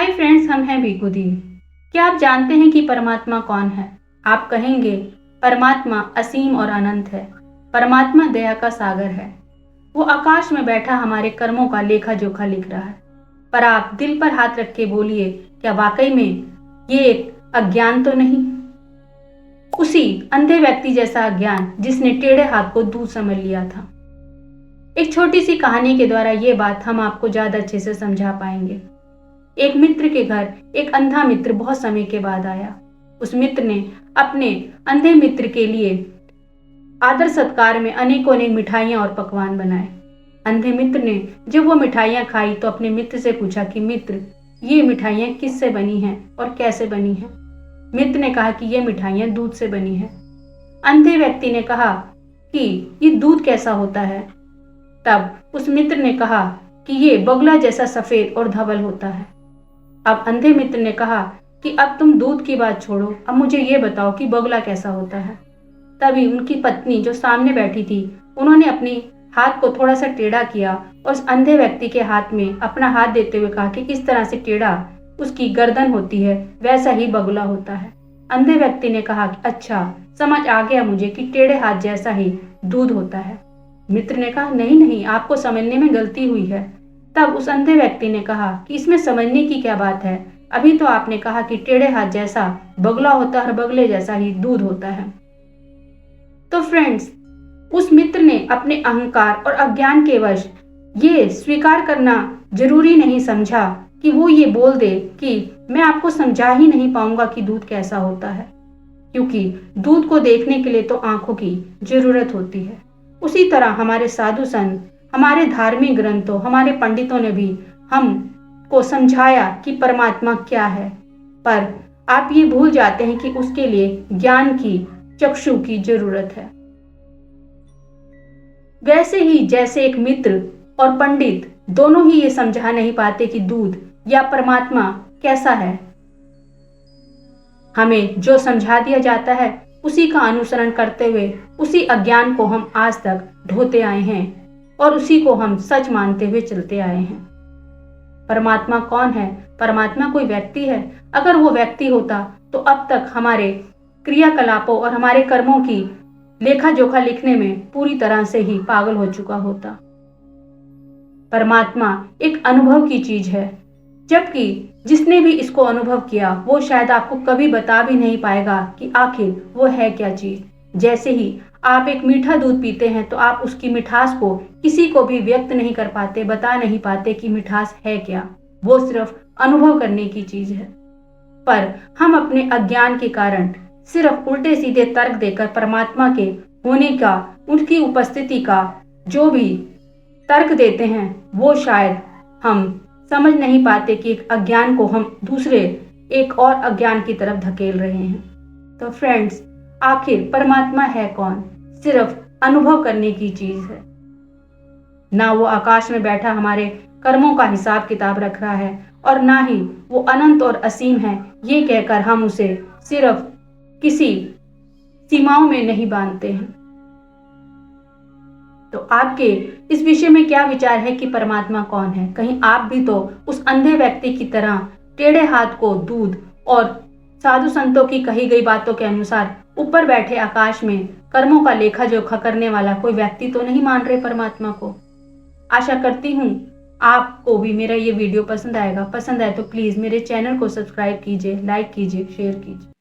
Hi friends, हम हैं भीखुदी। क्या आप जानते हैं कि परमात्मा कौन है? आप कहेंगे परमात्मा असीम और अनंत है। परमात्मा दया का सागर है। वो आकाश में बैठा हमारे कर्मों का लेखा जोखा लिख रहा है। पर आप दिल पर हाथ रख के बोलिए, क्या वाकई में ये एक अज्ञान तो नहीं? उसी अंधे व्यक्ति जैसा अज्ञान जिसने टेढ़े हाथ को दूर समझ लिया था। एक छोटी सी कहानी के द्वारा ये बात हम आपको ज्यादा अच्छे से समझा पाएंगे। एक मित्र के घर एक अंधा मित्र बहुत समय के बाद आया। उस मित्र ने अपने अंधे मित्र के लिए आदर सत्कार में अनेकों अनेक मिठाइयां और पकवान बनाए। अंधे मित्र ने जब वो मिठाइयां खाई तो अपने मित्र से पूछा कि मित्र, ये मिठाइयां किससे बनी हैं और कैसे बनी हैं? मित्र ने कहा कि ये मिठाइयां दूध से बनी हैं। अंधे व्यक्ति ने कहा कि ये दूध कैसा होता है? तब उस मित्र ने कहा कि ये बगुला जैसा सफेद और धवल होता है। अब अंधे मित्र ने कहा कि अब तुम दूध की बात छोड़ो, अब मुझे ये बताओ कि बगुला कैसा होता है। तभी उनकी पत्नी जो सामने बैठी थी, उन्होंने अपनी हाथ को थोड़ा सा टेढ़ा किया और उस अंधे व्यक्ति के हाथ में अपना हाथ देते हुए कहा कि किस तरह से टेढ़ा उसकी गर्दन होती है वैसा ही बगुला होता है। अंधे व्यक्ति ने कहा कि अच्छा, समझ आ गया मुझे कि टेढ़े हाथ जैसा ही दूध होता है। मित्र ने कहा नहीं नहीं, आपको समझने में गलती हुई है। तब उस अंधे व्यक्ति ने कहा कि इसमें समझने की क्या बात है, अभी तो आपने कहा कि टेढ़े हाथ जैसा बगुला होता है और बगले जैसा ही दूध होता है। तो फ्रेंड्स, उस मित्र ने अपने अहंकार और अज्ञान के वश ये स्वीकार करना जरूरी नहीं समझा कि वो ये बोल दे कि मैं आपको समझा ही नहीं पाऊंगा कि दूध कैसा होता है, क्योंकि दूध को देखने के लिए तो आंखों की जरूरत होती है। उसी तरह हमारे साधु संत, हमारे धार्मिक ग्रंथों, हमारे पंडितों ने भी हम को समझाया कि परमात्मा क्या है, पर आप ये भूल जाते हैं कि उसके लिए ज्ञान की, चक्षु की जरूरत है। वैसे ही जैसे एक मित्र और पंडित दोनों ही ये समझा नहीं पाते कि दूध या परमात्मा कैसा है, हमें जो समझा दिया जाता है उसी का अनुसरण करते हुए उसी अज्ञान को हम आज तक ढोते आए हैं और उसी को हम सच मानते हुए चलते आए हैं। परमात्मा कौन है? परमात्मा कोई व्यक्ति है? अगर वो व्यक्ति होता तो अब तक हमारे क्रियाकलापों और हमारे कर्मों की लेखा जोखा लिखने में पूरी तरह से ही पागल हो चुका होता। परमात्मा एक अनुभव की चीज है, जबकि जिसने भी इसको अनुभव किया वो शायद आपको कभी बता भी नहीं पाएगा कि आखिर वो है क्या चीज। जैसे ही आप एक मीठा दूध पीते हैं तो आप उसकी मिठास को किसी को भी व्यक्त नहीं कर पाते, बता नहीं पाते कि मिठास है क्या। वो सिर्फ अनुभव करने की चीज है। पर हम अपने अज्ञान के कारण सिर्फ उल्टे सीधे तर्क देकर परमात्मा के होने का, उनकी उपस्थिति का जो भी तर्क देते हैं वो शायद हम समझ नहीं पाते कि एक अज्ञान को हम दूसरे एक और अज्ञान की तरफ धकेल रहे हैं। तो फ्रेंड्स, आखिर परमात्मा है कौन? सिर्फ अनुभव करने की चीज है। ना वो आकाश में बैठा हमारे कर्मों का हिसाब किताब रख रहा है और ना ही वो अनंत और असीम है, ये कहकर हम उसे सिर्फ किसी सीमाओं में नहीं बांधते हैं। तो आपके इस विषय में क्या विचार है कि परमात्मा कौन है? कहीं आप भी तो उस अंधे व्यक्ति की तरह टेढ़े हाथ को दूध और साधु संतों की कही गई बातों के अनुसार ऊपर बैठे आकाश में कर्मों का लेखा जोखा करने वाला कोई व्यक्ति तो नहीं मान रहे परमात्मा को? आशा करती हूँ आपको भी मेरा ये वीडियो पसंद आएगा। पसंद आए तो प्लीज मेरे चैनल को सब्सक्राइब कीजिए, लाइक कीजिए, शेयर कीजिए।